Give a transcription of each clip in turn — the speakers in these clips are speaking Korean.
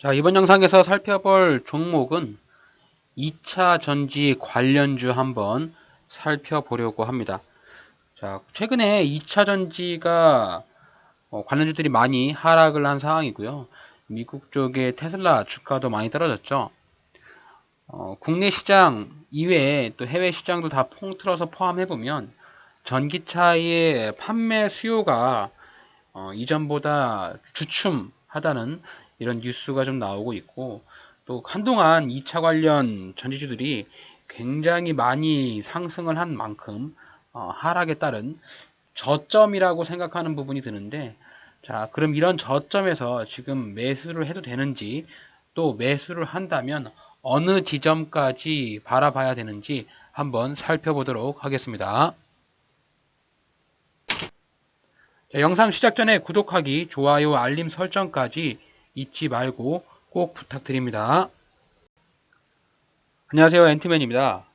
자, 이번 영상에서 살펴볼 종목은 2차 전지 관련주 한번 살펴보려고 합니다. 자, 최근에 2차 전지가 관련주들이 많이 하락을 한 상황이고요. 미국 쪽의 테슬라 주가도 많이 떨어졌죠. 국내 시장 이외에 또 해외 시장도 다 통틀어서 포함해보면 전기차의 판매 수요가 이전보다 주춤하다는 이런 뉴스가 좀 나오고 있고, 또 한동안 2차 관련 전지주들이 굉장히 많이 상승을 한 만큼 하락에 따른 저점이라고 생각하는 부분이 드는데, 자, 그럼 이런 저점에서 지금 매수를 해도 되는지, 또 매수를 한다면 어느 지점까지 바라봐야 되는지 한번 살펴보도록 하겠습니다. 자, 영상 시작 전에 구독하기, 좋아요, 알림 설정까지 잊지 말고 꼭 부탁드립니다. 안녕하세요, 앤트맨입니다.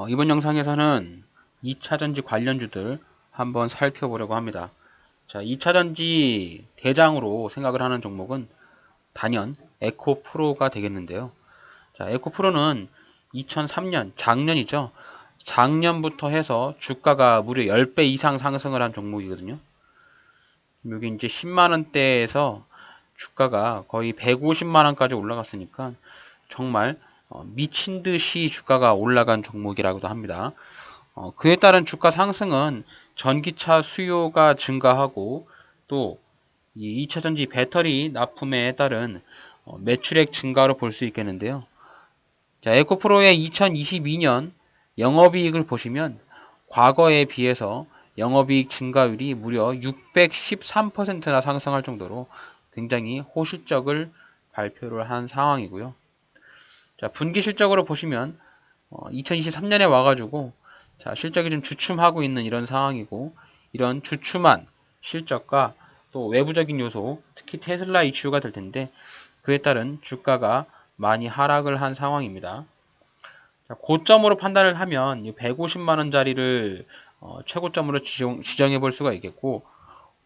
이번 영상에서는 2차전지 관련주들 한번 살펴보려고 합니다. 자, 2차전지 대장으로 생각을 하는 종목은 단연 에코프로가 되겠는데요. 자, 에코프로는 2003년, 작년이죠. 작년부터 해서 주가가 무려 10배 이상 상승을 한 종목이거든요. 여기 이제 10만원대에서 주가가 거의 150만원까지 올라갔으니까 정말 미친 듯이 주가가 올라간 종목이라고도 합니다. 그에 따른 주가 상승은 전기차 수요가 증가하고 또 이 2차전지 배터리 납품에 따른 매출액 증가로 볼 수 있겠는데요. 자, 에코프로의 2022년 영업이익을 보시면 과거에 비해서 영업이익 증가율이 무려 613%나 상승할 정도로 굉장히 호실적을 발표를 한 상황이고요. 자, 분기 실적으로 보시면 2023년에 와가지고 자, 실적이 좀 주춤하고 있는 이런 상황이고, 이런 주춤한 실적과 또 외부적인 요소, 특히 테슬라 이슈가 될 텐데 그에 따른 주가가 많이 하락을 한 상황입니다. 자, 고점으로 판단을 하면 150만원짜리를 최고점으로 지정해 볼 수가 있겠고,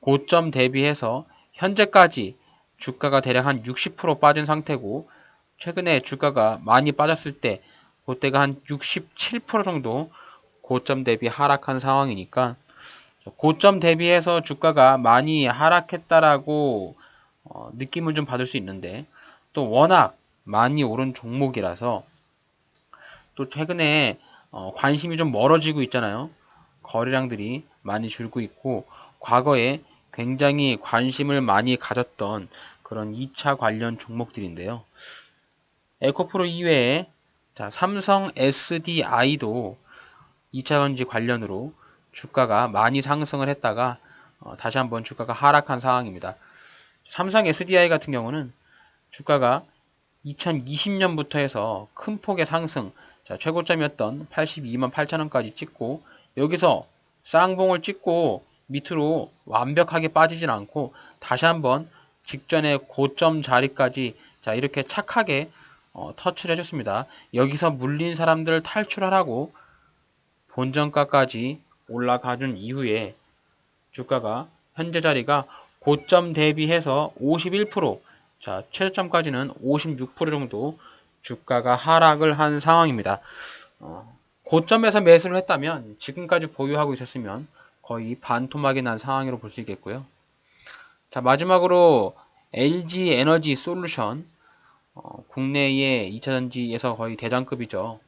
고점 대비해서 현재까지 주가가 대략 한 60% 빠진 상태고, 최근에 주가가 많이 빠졌을 때 그때가 한 67% 정도 고점 대비 하락한 상황이니까, 고점 대비해서 주가가 많이 하락했다라고 느낌을 좀 받을 수 있는데, 또 워낙 많이 오른 종목이라서 또 최근에 관심이 좀 멀어지고 있잖아요. 거래량들이 많이 줄고 있고, 과거에 굉장히 관심을 많이 가졌던 그런 2차 관련 종목들인데요. 에코프로 이외에 자, 삼성 SDI도 2차전지 관련으로 주가가 많이 상승을 했다가 다시 한번 주가가 하락한 상황입니다. 삼성 SDI 같은 경우는 주가가 2020년부터 해서 큰 폭의 상승, 자, 최고점이었던 82만 8천원까지 찍고, 여기서 쌍봉을 찍고 밑으로 완벽하게 빠지진 않고 다시 한번 직전의 고점 자리까지 자, 이렇게 착하게 터치를 해줬습니다. 여기서 물린 사람들 탈출하라고 본전가까지 올라가준 이후에 주가가 현재 자리가 고점 대비해서 51%, 자, 최저점까지는 56% 정도 주가가 하락을 한 상황입니다. 고점에서 매수를 했다면 지금까지 보유하고 있었으면 거의 반토막이 난 상황으로 볼 수 있겠고요. 자, 마지막으로 LG 에너지 솔루션, 국내의 2차전지에서 거의 대장급이죠.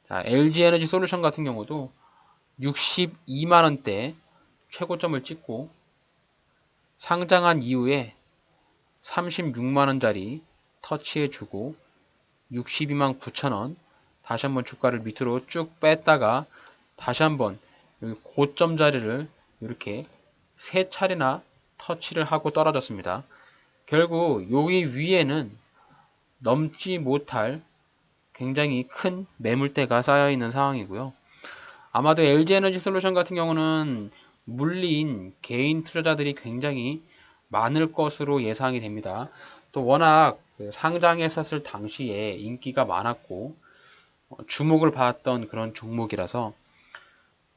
자, LG 에너지 솔루션 같은 경우도 62만원대 최고점을 찍고 상장한 이후에 36만원짜리 터치해주고 62만 9천원, 다시 한번 주가를 밑으로 쭉 뺐다가 다시 한번 여기 고점 자리를 이렇게 세 차례나 터치를 하고 떨어졌습니다. 결국 여기 위에는 넘지 못할 굉장히 큰 매물대가 쌓여 있는 상황이고요. 아마도 LG에너지 솔루션 같은 경우는 물린 개인 투자자들이 굉장히 많을 것으로 예상이 됩니다. 또 워낙 상장했었을 당시에 인기가 많았고 주목을 받았던 그런 종목이라서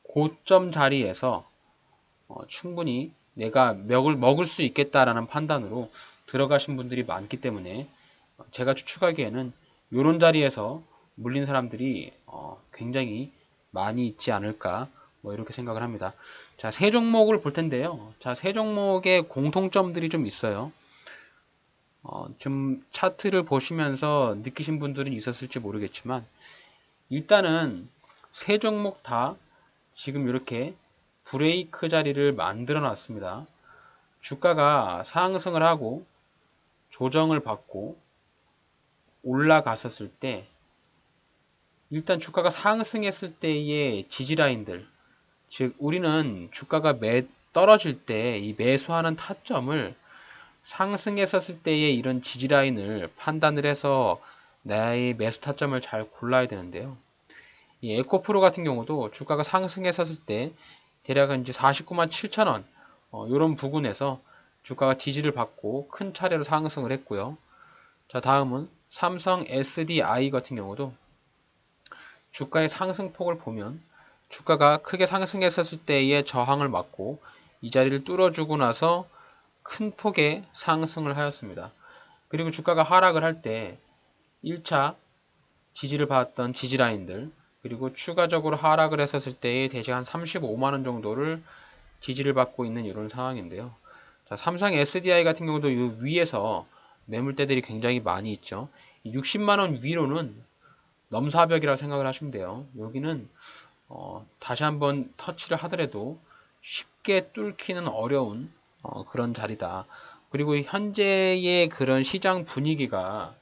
고점 자리에서 충분히 내가 먹을 수 있겠다라는 판단으로 들어가신 분들이 많기 때문에 제가 추측하기에는 이런 자리에서 물린 사람들이 굉장히 많이 있지 않을까 뭐 이렇게 생각을 합니다. 자, 세 종목을 볼 텐데요. 자, 세 종목의 공통점들이 좀 있어요. 좀 차트를 보시면서 느끼신 분들은 있었을지 모르겠지만 일단은 세 종목 다 지금 이렇게 브레이크 자리를 만들어 놨습니다. 주가가 상승을 하고 조정을 받고 올라갔었을 때 일단 주가가 상승했을 때의 지지라인들, 즉 우리는 주가가 떨어질 때 이 매수하는 타점을 상승했었을 때의 이런 지지라인을 판단을 해서 나의 매수 타점을 잘 골라야 되는데요. 이 에코프로 같은 경우도 주가가 상승했었을 때 대략 이제 49만 7천 원 이런 부근에서 주가가 지지를 받고 큰 차례로 상승을 했고요. 자, 다음은 삼성 SDI 같은 경우도 주가의 상승폭을 보면 주가가 크게 상승했었을 때의 저항을 맞고 이 자리를 뚫어주고 나서 큰 폭의 상승을 하였습니다. 그리고 주가가 하락을 할 때 1차 지지를 받았던 지지라인들 그리고 추가적으로 하락을 했었을 때의 대략 한 35만원 정도를 지지를 받고 있는 이런 상황인데요. 자, 삼성 SDI 같은 경우도 이 위에서 매물대들이 굉장히 많이 있죠. 60만원 위로는 넘사벽이라고 생각을 하시면 돼요. 여기는 다시 한번 터치를 하더라도 쉽게 뚫기는 어려운 그런 자리다. 그리고 현재의 그런 시장 분위기가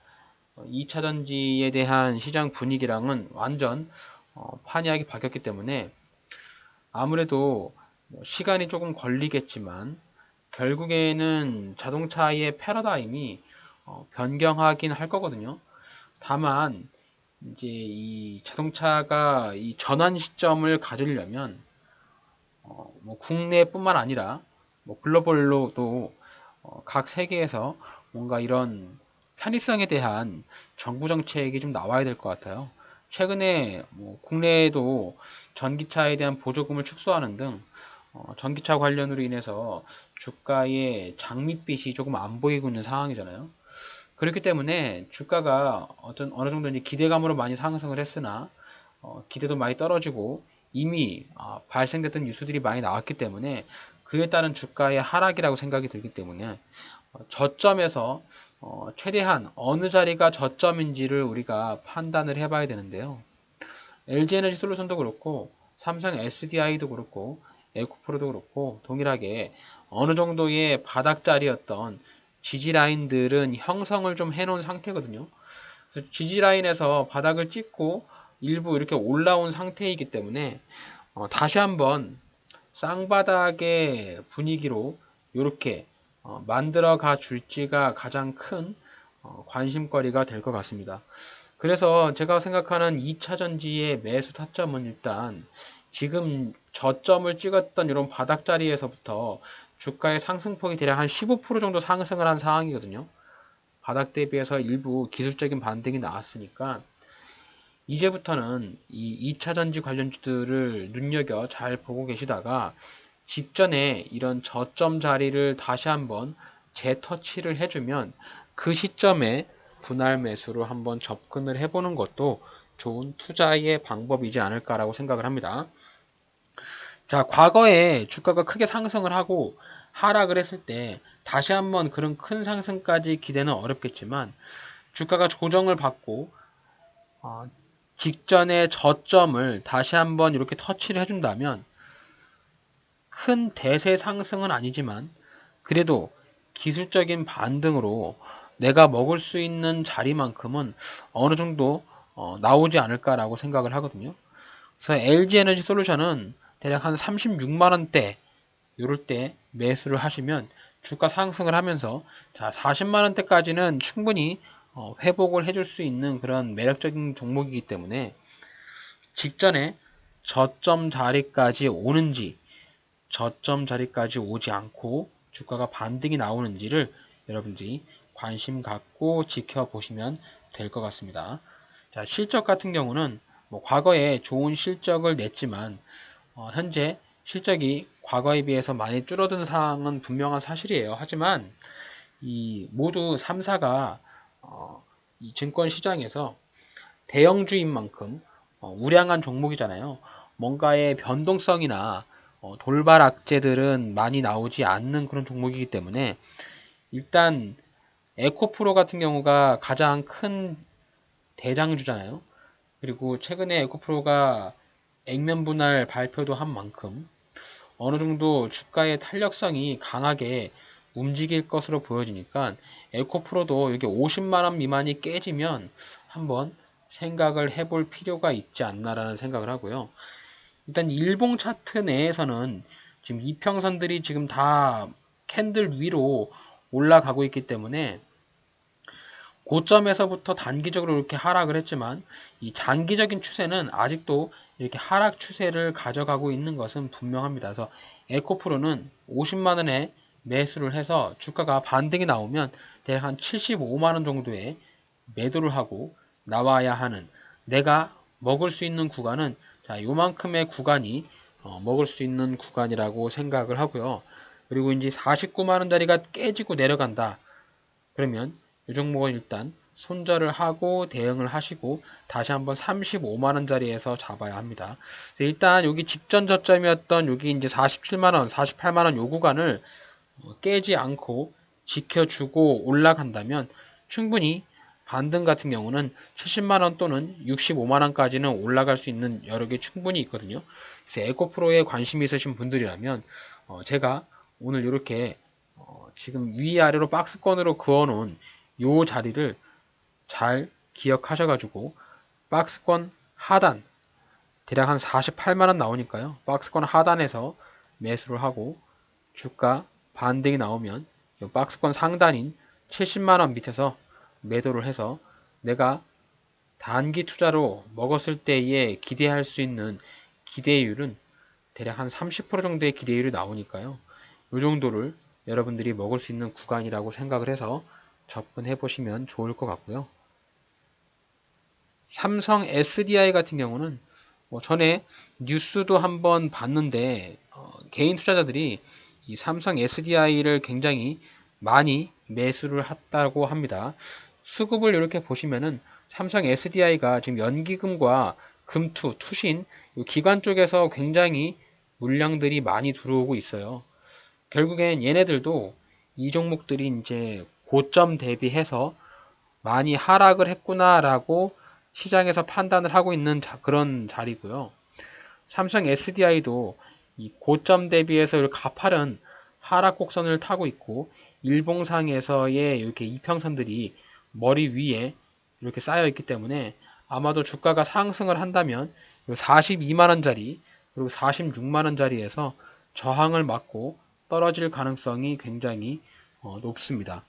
2차전지에 대한 시장 분위기랑은 완전 판이하게 바뀌었기 때문에 아무래도 시간이 조금 걸리겠지만 결국에는 자동차의 패러다임이 변경하긴 할 거거든요. 다만 이제 이 자동차가 이 전환 시점을 가지려면 뭐 국내뿐만 아니라 뭐 글로벌로도 각 세계에서 뭔가 이런 편의성에 대한 정부 정책이 좀 나와야 될 것 같아요. 최근에 뭐 국내에도 전기차에 대한 보조금을 축소하는 등 전기차 관련으로 인해서 주가의 장밋빛이 조금 안 보이고 있는 상황이잖아요. 그렇기 때문에 주가가 어느 정도 이제 기대감으로 많이 상승을 했으나 기대도 많이 떨어지고 이미 발생됐던 뉴스들이 많이 나왔기 때문에 그에 따른 주가의 하락이라고 생각이 들기 때문에 저점에서 최대한 어느 자리가 저점인지를 우리가 판단을 해봐야 되는데요. LG에너지 솔루션도 그렇고 삼성 SDI도 그렇고 에코프로도 그렇고 동일하게 어느 정도의 바닥자리였던 지지라인들은 형성을 좀 해놓은 상태거든요. 그래서 지지라인에서 바닥을 찍고 일부 이렇게 올라온 상태이기 때문에 다시 한번 쌍바닥의 분위기로 이렇게 만들어 가 줄지가 가장 큰 관심거리가 될 것 같습니다. 그래서 제가 생각하는 2차전지의 매수 타점은 일단 지금 저점을 찍었던 이런 바닥 자리에서부터 주가의 상승폭이 대략 한 15% 정도 상승을 한 상황이거든요. 바닥 대비해서 일부 기술적인 반등이 나왔으니까 이제부터는 이 2차전지 관련주들을 눈여겨 잘 보고 계시다가 직전에 이런 저점 자리를 다시 한번 재터치를 해주면 그 시점에 분할 매수로 한번 접근을 해보는 것도 좋은 투자의 방법이지 않을까라고 생각을 합니다. 자, 과거에 주가가 크게 상승을 하고 하락을 했을 때 다시 한번 그런 큰 상승까지 기대는 어렵겠지만 주가가 조정을 받고 직전의 저점을 다시 한번 이렇게 터치를 해준다면 큰 대세 상승은 아니지만 그래도 기술적인 반등으로 내가 먹을 수 있는 자리만큼은 어느 정도 나오지 않을까라고 생각을 하거든요. 그래서 LG에너지 솔루션은 대략 한 36만원대 이럴 때 매수를 하시면 주가 상승을 하면서 자 40만원대까지는 충분히 회복을 해줄 수 있는 그런 매력적인 종목이기 때문에 직전에 저점 자리까지 오는지 저점 자리까지 오지 않고 주가가 반등이 나오는지를 여러분들이 관심 갖고 지켜보시면 될 것 같습니다. 자, 실적 같은 경우는 뭐 과거에 좋은 실적을 냈지만 현재 실적이 과거에 비해서 많이 줄어든 상황은 분명한 사실이에요. 하지만 이 모두 3사가 이 증권 시장에서 대형주인 만큼 우량한 종목이잖아요. 뭔가의 변동성이나 돌발 악재들은 많이 나오지 않는 그런 종목이기 때문에 일단 에코프로 같은 경우가 가장 큰 대장주잖아요. 그리고 최근에 에코프로가 액면 분할 발표도 한 만큼 어느 정도 주가의 탄력성이 강하게 움직일 것으로 보여지니까 에코프로도 여기 50만 원 미만이 깨지면 한번 생각을 해볼 필요가 있지 않나라는 생각을 하고요. 일단 일봉 차트 내에서는 지금 이평선들이 지금 다 캔들 위로 올라가고 있기 때문에 고점에서부터 단기적으로 이렇게 하락을 했지만 이 장기적인 추세는 아직도 이렇게 하락 추세를 가져가고 있는 것은 분명합니다. 그래서 에코프로는 50만원에 매수를 해서 주가가 반등이 나오면 대략 한 75만원 정도에 매도를 하고 나와야 하는, 내가 먹을 수 있는 구간은 자 요만큼의 구간이 먹을 수 있는 구간이라고 생각을 하고요. 그리고 이제 49만원짜리가 깨지고 내려간다. 그러면 이 종목은 일단 손절을 하고 대응을 하시고 다시 한번 35만원짜리에서 잡아야 합니다. 일단 여기 직전 저점이었던 여기 이제 47만원, 48만원 요 구간을 깨지 않고 지켜주고 올라간다면 충분히 반등 같은 경우는 70만원 또는 65만원까지는 올라갈 수 있는 여력이 충분히 있거든요. 그래서 에코프로에 관심이 있으신 분들이라면 제가 오늘 이렇게 지금 위아래로 박스권으로 그어놓은 요 자리를 잘 기억하셔가지고 박스권 하단 대략 한 48만원 나오니까요. 박스권 하단에서 매수를 하고 주가 반등이 나오면 이 박스권 상단인 70만원 밑에서 매도를 해서 내가 단기 투자로 먹었을 때에 기대할 수 있는 기대율은 대략 한 30% 정도의 기대율이 나오니까요. 이 정도를 여러분들이 먹을 수 있는 구간이라고 생각을 해서 접근해 보시면 좋을 것 같고요. 삼성 SDI 같은 경우는 전에 뉴스도 한번 봤는데 개인 투자자들이 이 삼성 SDI를 굉장히 많이 매수를 했다고 합니다. 수급을 이렇게 보시면은 삼성 SDI가 지금 연기금과 금투, 투신 기관 쪽에서 굉장히 물량들이 많이 들어오고 있어요. 결국엔 얘네들도 이 종목들이 이제 고점 대비해서 많이 하락을 했구나라고 시장에서 판단을 하고 있는 그런 자리고요. 삼성 SDI도 이 고점 대비해서 이렇게 가파른 하락 곡선을 타고 있고 일봉상에서의 이렇게 이평선들이 머리 위에 이렇게 쌓여 있기 때문에 아마도 주가가 상승을 한다면 42만원짜리 그리고 46만원짜리에서 저항을 맞고 떨어질 가능성이 굉장히 높습니다.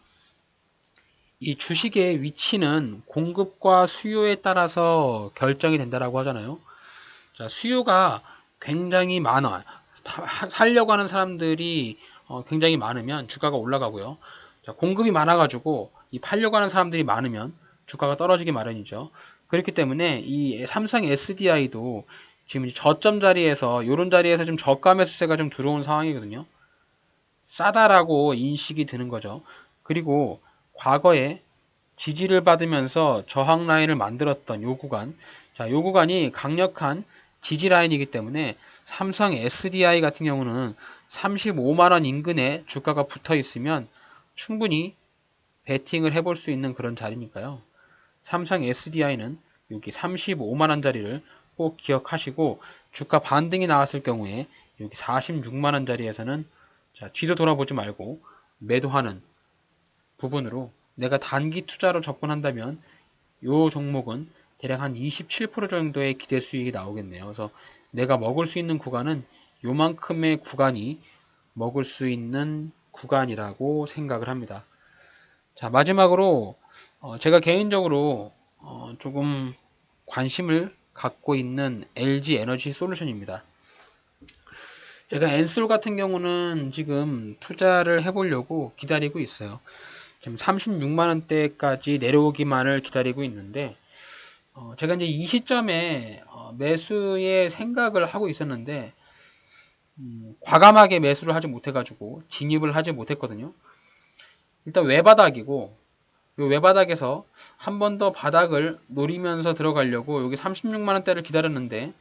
이 주식의 위치는 공급과 수요에 따라서 결정이 된다라고 하잖아요. 자, 수요가 굉장히 많아. 살려고 하는 사람들이 굉장히 많으면 주가가 올라가고요. 자, 공급이 많아가지고 이 팔려고 하는 사람들이 많으면 주가가 떨어지기 마련이죠. 그렇기 때문에 이 삼성 SDI도 지금 저점 자리에서 이런 자리에서 좀 저가 매수세가 좀 들어온 상황이거든요. 싸다라고 인식이 드는 거죠. 그리고 과거에 지지를 받으면서 저항 라인을 만들었던 요 구간, 자, 요 구간이 강력한 지지 라인이기 때문에 삼성 SDI 같은 경우는 35만원 인근에 주가가 붙어 있으면 충분히 베팅을 해볼 수 있는 그런 자리니까요. 삼성 SDI는 여기 35만원짜리를 꼭 기억하시고 주가 반등이 나왔을 경우에 여기 46만원짜리에서는 자, 뒤도 돌아보지 말고 매도하는 부분으로 내가 단기 투자로 접근한다면 이 종목은 대략 한 27% 정도의 기대 수익이 나오겠네요. 그래서 내가 먹을 수 있는 구간은 요만큼의 구간이 먹을 수 있는 구간이라고 생각을 합니다. 자, 마지막으로 제가 개인적으로 조금 관심을 갖고 있는 LG 에너지 솔루션입니다. 제가 엔솔 같은 경우는 지금 투자를 해보려고 기다리고 있어요. 지금 36만원대까지 내려오기만을 기다리고 있는데 제가 이제 이 시점에 매수의 생각을 하고 있었는데 과감하게 매수를 하지 못해가지고 진입을 하지 못했거든요. 일단 외바닥이고, 이 외바닥에서 한 번 더 바닥을 노리면서 들어가려고 여기 36만원대를 기다렸는데,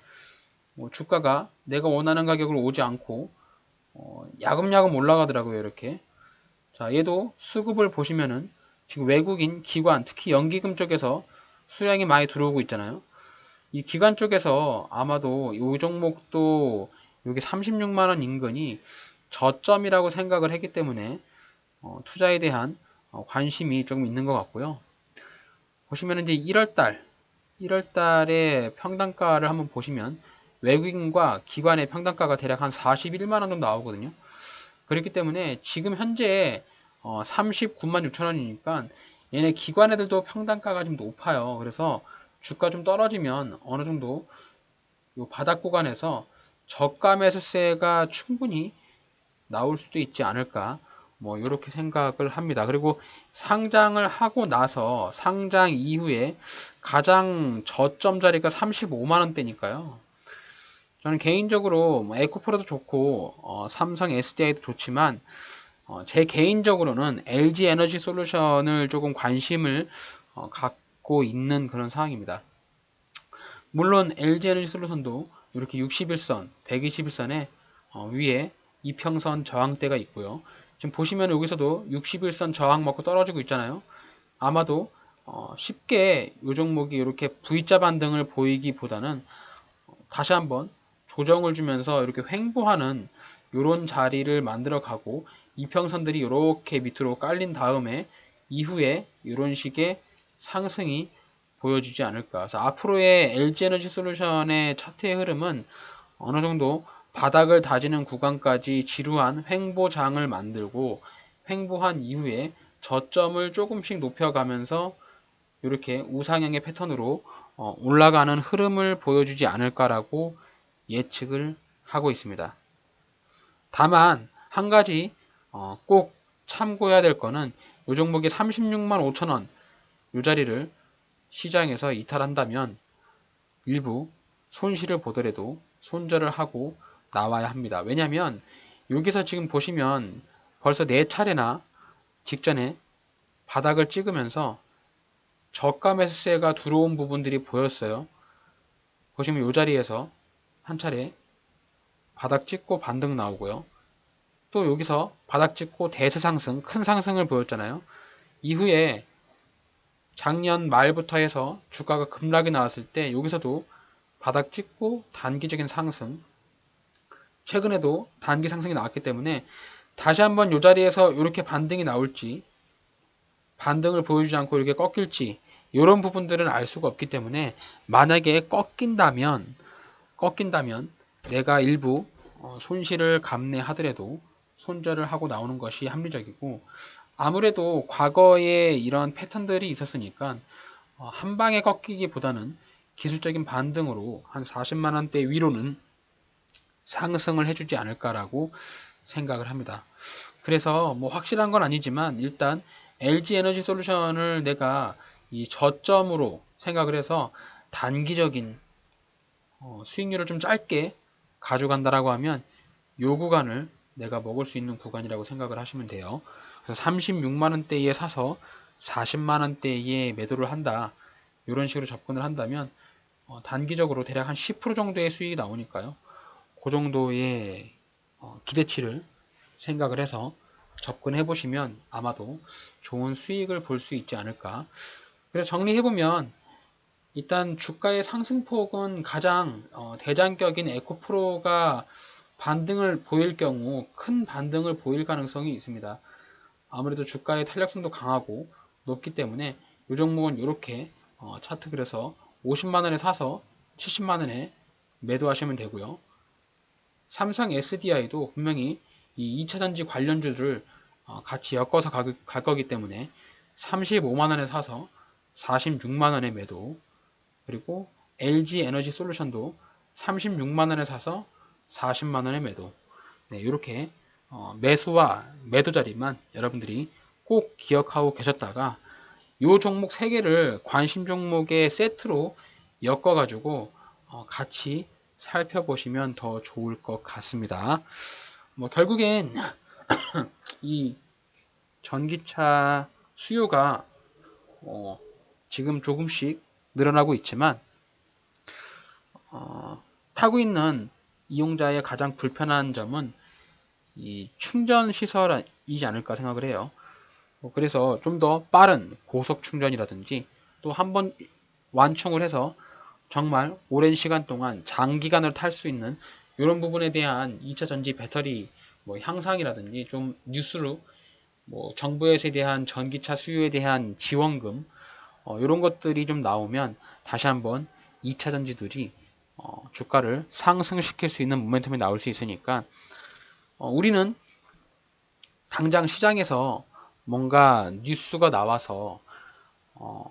주가가 내가 원하는 가격으로 오지 않고 야금야금 올라가더라고요. 이렇게. 자, 얘도 수급을 보시면은 지금 외국인 기관, 특히 연기금 쪽에서 수량이 많이 들어오고 있잖아요. 이 기관 쪽에서 아마도 이 종목도 여기 36만원 인근이 저점이라고 생각을 했기 때문에 투자에 대한 관심이 조금 있는 것 같고요. 보시면 이제 1월달에 평단가를 한번 보시면 외국인과 기관의 평단가가 대략 한 41만원 정도 나오거든요. 그렇기 때문에 지금 현재 39만 6천원이니까 얘네 기관 애들도 평단가가 좀 높아요. 그래서 주가 좀 떨어지면 어느 정도 요 바닥 구간에서 저가 매수세가 충분히 나올 수도 있지 않을까, 뭐 이렇게 생각을 합니다. 그리고 상장을 하고 나서 상장 이후에 가장 저점 자리가 35만 원대니까요. 저는 개인적으로 뭐 에코프로도 좋고 삼성 SDI도 좋지만 제 개인적으로는 LG 에너지 솔루션을 조금 관심을 갖고 있는 그런 상황입니다. 물론 LG 에너지 솔루션도 이렇게 61선, 121선에 위에 이평선 저항대가 있고요. 지금 보시면 여기서도 61선 저항 먹고 떨어지고 있잖아요. 아마도 쉽게 이 종목이 이렇게 V자 반등을 보이기보다는 다시 한번 조정을 주면서 이렇게 횡보하는 이런 자리를 만들어 가고 이평선들이 이렇게 밑으로 깔린 다음에 이후에 이런 식의 상승이 보여주지 않을까. 그래서 앞으로의 LG에너지 솔루션의 차트의 흐름은 어느 정도 바닥을 다지는 구간까지 지루한 횡보장을 만들고 횡보한 이후에 저점을 조금씩 높여가면서 이렇게 우상향의 패턴으로 올라가는 흐름을 보여주지 않을까라고 예측을 하고 있습니다. 다만 한 가지 꼭 참고해야 될 거는 이 종목이 36만 5천원 이 자리를 시장에서 이탈한다면 일부 손실을 보더라도 손절을 하고 나와야 합니다. 왜냐하면 여기서 지금 보시면 벌써 4차례나 직전에 바닥을 찍으면서 저가 매수세가 들어온 부분들이 보였어요. 보시면 이 자리에서 한 차례 바닥 찍고 반등 나오고요. 또 여기서 바닥 찍고 대세 상승, 큰 상승을 보였잖아요. 이후에 작년 말부터 해서 주가가 급락이 나왔을 때 여기서도 바닥 찍고 단기적인 상승, 최근에도 단기 상승이 나왔기 때문에 다시 한번 이 자리에서 이렇게 반등이 나올지, 반등을 보여주지 않고 이렇게 꺾일지, 이런 부분들은 알 수가 없기 때문에 만약에 꺾인다면 내가 일부 손실을 감내하더라도 손절을 하고 나오는 것이 합리적이고, 아무래도 과거에 이런 패턴들이 있었으니까 한 방에 꺾이기보다는 기술적인 반등으로 한 40만원대 위로는 상승을 해주지 않을까라고 생각을 합니다. 그래서 뭐 확실한 건 아니지만 일단 LG 에너지 솔루션을 내가 이 저점으로 생각을 해서 단기적인 수익률을 좀 짧게 가져간다라고 하면 요 구간을 내가 먹을 수 있는 구간이라고 생각을 하시면 돼요. 그래서 36만원대에 사서 40만원대에 매도를 한다. 이런 식으로 접근을 한다면 단기적으로 대략 한 10% 정도의 수익이 나오니까요. 그 정도의 기대치를 생각을 해서 접근해 보시면 아마도 좋은 수익을 볼 수 있지 않을까. 그래서 정리해보면 일단 주가의 상승폭은 가장 대장격인 에코프로가 반등을 보일 경우 큰 반등을 보일 가능성이 있습니다. 아무래도 주가의 탄력성도 강하고 높기 때문에 이 종목은 이렇게 차트 그래서 50만원에 사서 70만원에 매도하시면 되고요. 삼성 SDI도 분명히 이 2차전지 관련주를 같이 엮어서 갈 거기 때문에 35만원에 사서 46만원에 매도, 그리고 LG 에너지 솔루션도 36만원에 사서 40만원에 매도. 네, 이렇게 매수와 매도 자리만 여러분들이 꼭 기억하고 계셨다가 이 종목 3개를 관심 종목의 세트로 엮어가지고 같이 살펴보시면 더 좋을 것 같습니다. 뭐 결국엔 이 전기차 수요가 지금 조금씩 늘어나고 있지만 타고 있는 이용자의 가장 불편한 점은 이 충전 시설이지 않을까 생각을 해요. 그래서 좀 더 빠른 고속 충전이라든지 또 한번 완충을 해서 정말 오랜 시간 동안 장기간을 탈 수 있는 이런 부분에 대한 2차 전지 배터리 향상이라든지 좀 뉴스로 정부에서 대한 전기차 수요에 대한 지원금 이런 것들이 좀 나오면 다시 한번 2차 전지들이 주가를 상승시킬 수 있는 모멘텀이 나올 수 있으니까 우리는 당장 시장에서 뭔가 뉴스가 나와서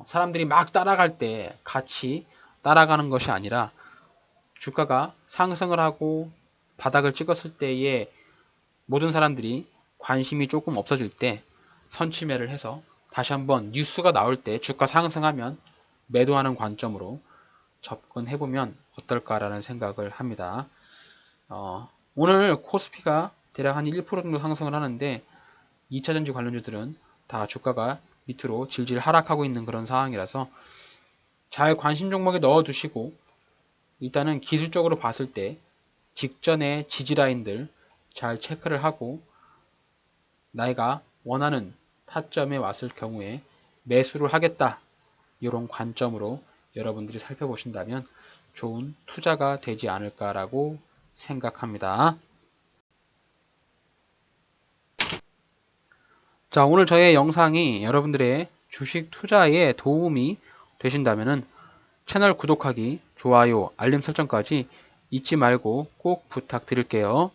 사람들이 막 따라갈 때 같이 따라가는 것이 아니라 주가가 상승을 하고 바닥을 찍었을 때에 모든 사람들이 관심이 조금 없어질 때 선취매를 해서 다시 한번 뉴스가 나올 때 주가 상승하면 매도하는 관점으로 접근해보면 어떨까라는 생각을 합니다. 오늘 코스피가 대략 한 1% 정도 상승을 하는데 2차전지 관련주들은 다 주가가 밑으로 질질 하락하고 있는 그런 상황이라서 잘 관심 종목에 넣어두시고 일단은 기술적으로 봤을 때 직전의 지지라인들 잘 체크를 하고 내가 원하는 타점에 왔을 경우에 매수를 하겠다 이런 관점으로 여러분들이 살펴보신다면 좋은 투자가 되지 않을까라고 생각합니다. 자, 오늘 저의 영상이 여러분들의 주식 투자에 도움이 되신다면 채널 구독하기, 좋아요, 알림 설정까지 잊지 말고 꼭 부탁드릴게요.